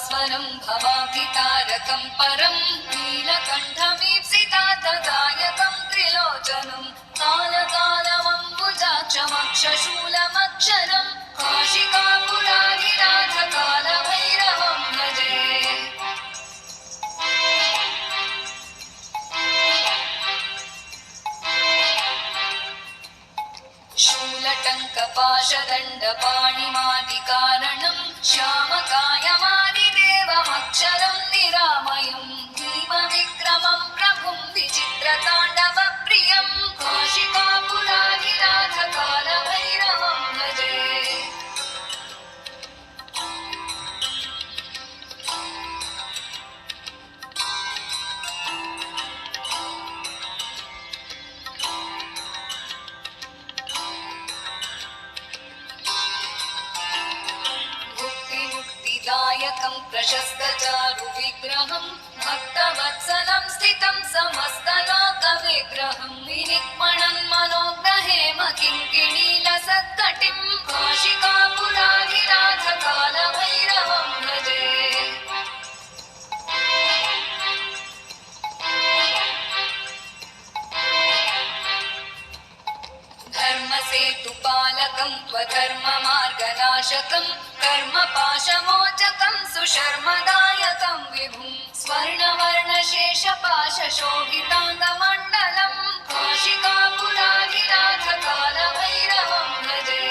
भास्वरं भवाब्धितारकं परं नीलकण्ठमीप्सितार्थदायकं त्रिलोचनं कालकालमम्बुजाक्षमक्षशूलमक्षरं काशिकापुराधिनाथकालभैरवं भजे। शूलटङ्कपाशदण्डपाणिमादिकारणं श्यामकायमादिदेवमक्षरं निरामयं भीमविक्रमं प्रभुं विचित्रताण्डवप्रियं काशिकापुराधिनाथकालभैरवं भजे। दायकं प्रशस्तचारुविग्रहं भक्तवत्सलं स्थितं समस्तलोकविग्रहं विनिक्मणं मनोग्रहेम किङ्किणीलसत्कटिं काशिकापुराधिनाथकालभैरवं भजे। धर्मसेतुपालकं त्वधर्ममार्गनाशकं कर्मपाशमोचकं सुशर्मदायकं विभुं स्वर्णवर्णशेषपाशशोभिताङ्गमण्डलं काशिकापुराधिनाथकालभैरवं भजे।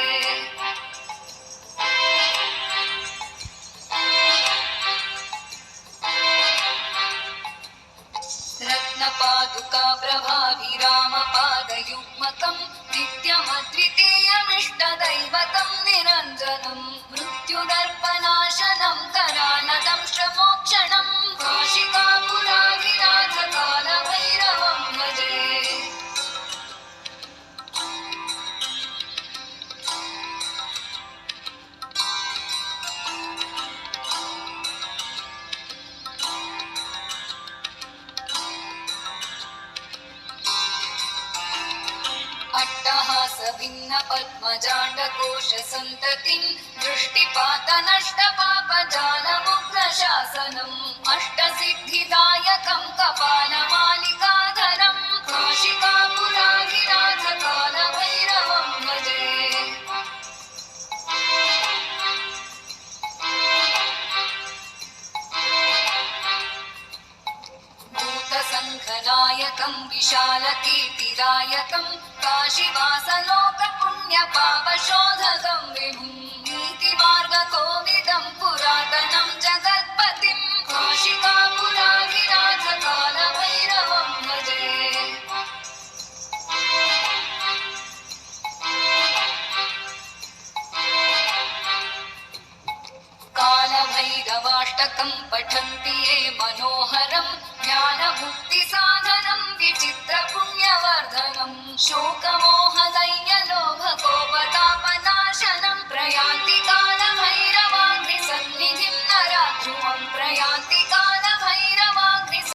रत्नपादुकाप्रभाभिरामपादयुग्मकं नित्यमद्वितीयमिष्टदैवतं निरञ्जनं मृत्युदर्पनाशनं करानदं श्रमोक्षणं काशिकापुराधिनाथकालभैरवं भजे। अट्टहासभिन्नपद्मजाण्डकोशसन्ततिं दृष्टिपातनष्टपापजालमुग्रशासनम् अष्टसिद्धिदायकं कपालमालिकाधरं काशिकापुराधिनाथकालभैरवं भजे। भूतसङ्घनायकं विशालकीर्तिदायकं काशीवासलोकपुण्यपापशोधकं विभुं नीतिमार्गकोविदं पुरातनं जगत्पतिं काशिकापुराधिनाथकालभैरवं भजे। कालभैरवाष्टकं पठन्ति ये मनोहरं ज्ञानमुक्तिसाधनं विचित्रपुण्यवर्धनं शोकमोहदैन्यलोभकोपतापनाशनं प्रयान्ति कालभैरवाग्निसन्निधिं नराध्रुवं प्रयान्ति